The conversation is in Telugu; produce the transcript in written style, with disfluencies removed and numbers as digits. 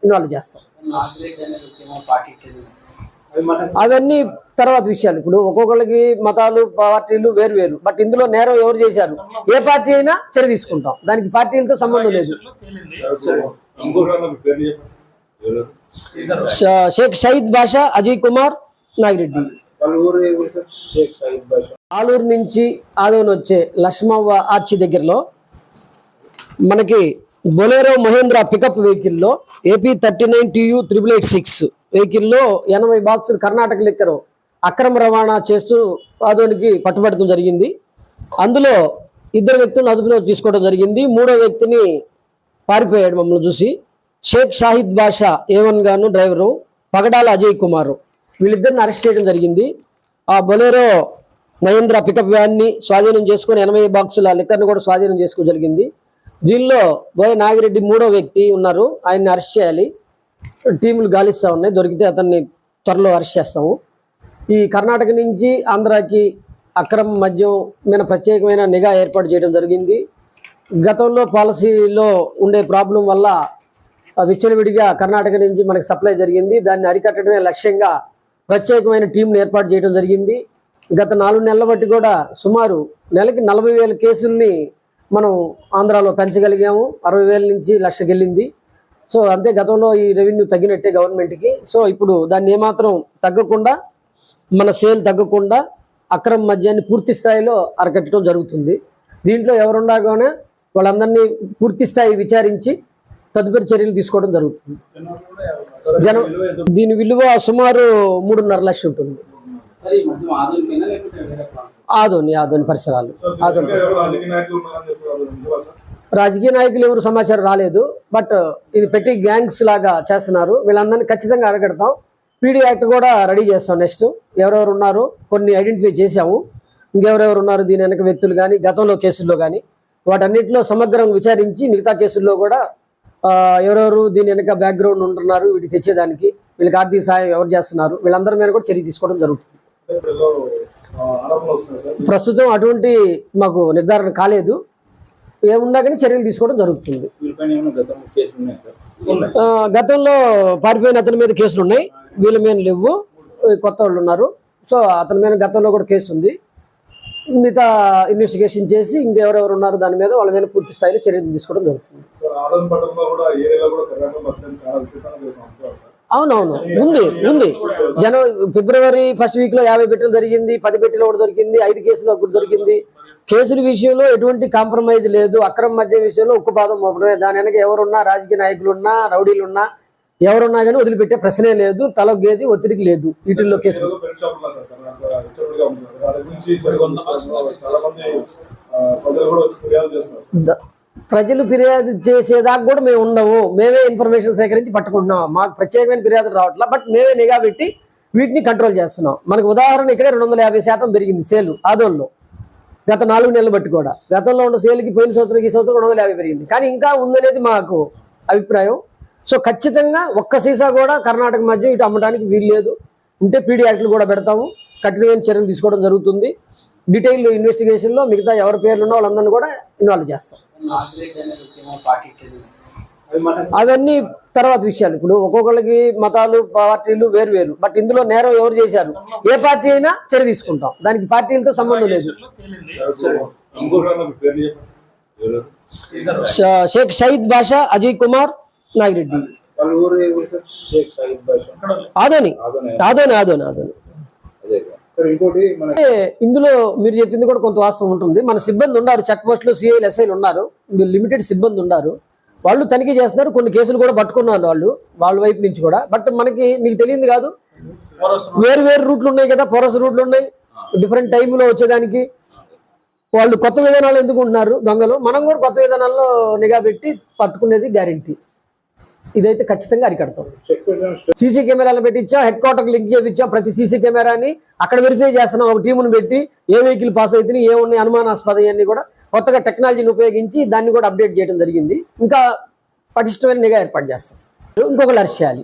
ఇన్వాల్వ్ చేస్తాం. అవన్నీ తర్వాత విషయాలు. ఇప్పుడు ఒక్కొక్కరికి మతాలు పార్టీలు వేరు వేరు, బట్ ఇందులో నేరం ఎవరు చేశారు, ఏ పార్టీ అయినా చర్య తీసుకుంటాం, దానికి పార్టీలతో సంబంధం లేదు. షేక్ షహీద్ బాషా, అజయ్ కుమార్, నాగిరెడ్డి. ఆలూరు నుంచి ఆదోని వచ్చే లక్ష్మవ్వ ఆర్చి దగ్గరలో మనకి బొలేరో మహేంద్ర పికప్ వెహికల్లో AP 39 TU 8886 వెహికల్లో 80 బాక్సులు కర్ణాటక లిక్కరు అక్రమ రవాణా చేస్తూ ఆదోనికి పట్టుబడటం జరిగింది. అందులో 2 వ్యక్తులను అదుపులో తీసుకోవడం జరిగింది. 3వ వ్యక్తిని పారిపోయాడు మమ్మల్ని చూసి. షేక్ షాహిద్ బాషా A1 గాను డ్రైవరు, పగడాల అజయ్ కుమార్, వీళ్ళిద్దరిని అరెస్ట్ చేయడం జరిగింది. ఆ బొలేరో మహేంద్ర పికప్ వ్యాన్ని స్వాధీనం చేసుకుని 80 బాక్సుల లిక్కర్ను కూడా స్వాధీనం చేసుకో జరిగింది. దీనిలో బోయ నాగిరెడ్డి 3వ వ్యక్తి ఉన్నారు, ఆయన్ని అరెస్ట్ చేయాలి. టీములు గాలిస్తూ ఉన్నాయి, దొరికితే అతన్ని త్వరలో అరెస్ట్ చేస్తాము. ఈ కర్ణాటక నుంచి ఆంధ్రాకి అక్రమ మద్యం మీద ప్రత్యేకమైన నిఘా ఏర్పాటు చేయడం జరిగింది. గతంలో పాలసీలో ఉండే ప్రాబ్లం వల్ల విచ్చలవిడిగా కర్ణాటక నుంచి మనకి సప్లై జరిగింది. దాన్ని అరికట్టడమే లక్ష్యంగా ప్రత్యేకమైన టీంను ఏర్పాటు చేయడం జరిగింది. గత 4 నెలల బట్టి కూడా సుమారు నెలకి 40,000 కేసుల్ని మనం ఆంధ్రాలో పెంచగలిగాము. 60,000 నుంచి 1,00,000 వెళ్ళింది. సో అంతే, గతంలో ఈ రెవెన్యూ తగ్గినట్టే గవర్నమెంట్కి. సో ఇప్పుడు దాన్ని ఏమాత్రం తగ్గకుండా, మన సేల్ తగ్గకుండా అక్రమ మద్యాన్ని పూర్తి స్థాయిలో అరకట్టడం జరుగుతుంది. దీంట్లో ఎవరుండగానే వాళ్ళందరినీ పూర్తి స్థాయి విచారించి తదుపరి చర్యలు తీసుకోవడం జరుగుతుంది. దీని విలువ సుమారు 3.5 లక్షలు ఉంటుంది. ఆదోని పరిసరాలు. రాజకీయ నాయకులు ఎవరు సమాచారం రాలేదు, బట్ ఇది పెట్టి గ్యాంగ్స్ లాగా చేస్తున్నారు. వీళ్ళందరినీ ఖచ్చితంగా అరగడతాం. PD యాక్ట్ కూడా రెడీ చేస్తాం. నెక్స్ట్ ఎవరెవరు ఉన్నారో కొన్ని ఐడెంటిఫై చేసాము. ఇంకెవరెవరు ఉన్నారు దీని వెనక వ్యక్తులు కానీ, గతంలో కేసుల్లో కానీ, వాటన్నిటిలో సమగ్రంగా విచారించి మిగతా కేసుల్లో కూడా ఎవరెవరు దీని వెనక బ్యాక్గ్రౌండ్ ఉంటున్నారు, వీటికి తెచ్చేదానికి, వీళ్ళకి ఆర్థిక సాయం ఎవరు చేస్తున్నారు, వీళ్ళందరి మీద కూడా చర్య తీసుకోవడం జరుగుతుంది. ప్రస్తుతం అటువంటి మాకు నిర్ధారణ కాలేదు. ఏమున్నా కానీ చర్యలు తీసుకోవడం జరుగుతుంది. గతంలో పారిపోయిన అతని మీద కేసులు ఉన్నాయి, వీళ్ళ మీద లేవు, కొత్త వాళ్ళు ఉన్నారు. సో అతని మీద గతంలో కూడా కేసు ఉంది. మిగతా ఇన్వెస్టిగేషన్ చేసి ఇంకెవరెవరు ఉన్నారు దాని మీద వాళ్ళ మీద పూర్తి స్థాయిలో చర్యలు తీసుకోవడం జరుగుతుంది. అవునవును, ఉంది. ఫిబ్రవరి 1st వీక్ లో 50 పెట్టెలు జరిగింది, 10 పెట్టెలు ఒకటి దొరికింది, 5 కేసులు ఒకటి దొరికింది. కేసుల విషయంలో ఎటువంటి కాంప్రమైజ్ లేదు. అక్రమ మద్యం విషయంలో ఉక్కుపాదం మోపడమే. దాని వెనక ఎవరున్నా, రాజకీయ నాయకులున్నా, రౌడీలున్నా, ఎవరున్నా కానీ వదిలిపెట్టే ప్రశ్నే లేదు. తలొగ్గేది ఒత్తిడికి లేదు. వీటిల్లో కేసులు ప్రజలు ఫిర్యాదు చేసేదాకా కూడా మేము ఉండము. మేమే ఇన్ఫర్మేషన్ సేకరించి పట్టుకుంటున్నాం. మాకు ప్రత్యేకమైన ఫిర్యాదులు రావట్లా, బట్ మేమే నిఘా పెట్టి వీటిని కంట్రోల్ చేస్తున్నాం. మనకు ఉదాహరణ ఇక్కడే 250% పెరిగింది సేలు ఆదోన్లో గత 4 నెలలు బట్టి కూడా. గతంలో ఉన్న సేల్కి పోయిన సంవత్సరం ఈ సంవత్సరం 250 పెరిగింది, కానీ ఇంకా ఉందనేది మాకు అభిప్రాయం. సో ఖచ్చితంగా ఒక్క సీసా కూడా కర్ణాటక మధ్య ఇటు అమ్మడానికి వీలు లేదు. ఉంటే PD యాక్ట్లు కూడా పెడతాము. కఠినమైన చర్యలు తీసుకోవడం జరుగుతుంది. డీటెయిల్ ఇన్వెస్టిగేషన్లో మిగతా ఎవరి పేర్లు ఉన్నా వాళ్ళందరినీ కూడా ఇన్వాల్వ్ చేస్తాం. అవన్నీ తర్వాత విషయాలు. ఇప్పుడు ఒక్కొక్కరికి మతాలు పార్టీలు వేరు వేరు, బట్ ఇందులో నేరం ఎవరు చేశారు, ఏ పార్టీ అయినా చర్య తీసుకుంటాం, దానికి పార్టీలతో సంబంధం లేదు. షేక్ షహీద్ బాషా, అజయ్ కుమార్, నాగిరెడ్డి. ఆదోని. ఇందులో మీరు చెప్పింది కూడా కొంత వాస్తవం ఉంటుంది. మన సిబ్బంది ఉన్నారు, చెక్ పోస్టులు, CIలు, SIలు ఉన్నారు, లిమిటెడ్ సిబ్బంది ఉన్నారు. వాళ్ళు తనిఖీ చేస్తున్నారు. కొన్ని కేసులు కూడా పట్టుకున్నారు వాళ్ళ వైపు నుంచి కూడా. బట్ మీకు తెలియదు కాదు, వేరు రూట్లు ఉన్నాయి కదా, పోరస్ రూట్లు ఉన్నాయి. డిఫరెంట్ టైంలో వచ్చేదానికి వాళ్ళు కొత్త విధానాలు ఎందుకు ఉంటున్నారు దొంగలు. మనం కూడా కొత్త విధానాల్లో నిఘా పెట్టి పట్టుకునేది గ్యారెంటీ. ఇదైతే ఖచ్చితంగా అరికడతాం. సీసీ కెమెరాలు పెట్టించా, హెడ్ క్వార్టర్ లింక్ చేయించాం. ప్రతి సీసీ కెమెరాని అక్కడ వెరిఫై చేస్తున్నాం. ఒక టీమును పెట్టి ఏ వెహికల్ పాస్ అవుతుంది, ఏమున్నాయి అనుమానాస్పద అన్ని కూడా కొత్తగా టెక్నాలజీని ఉపయోగించి దాన్ని కూడా అప్డేట్ చేయడం జరిగింది. ఇంకా పటిష్టమైన నిఘా ఏర్పాటు చేస్తాం. ఇంకొకరు అరెస్ట్ చేయాలి.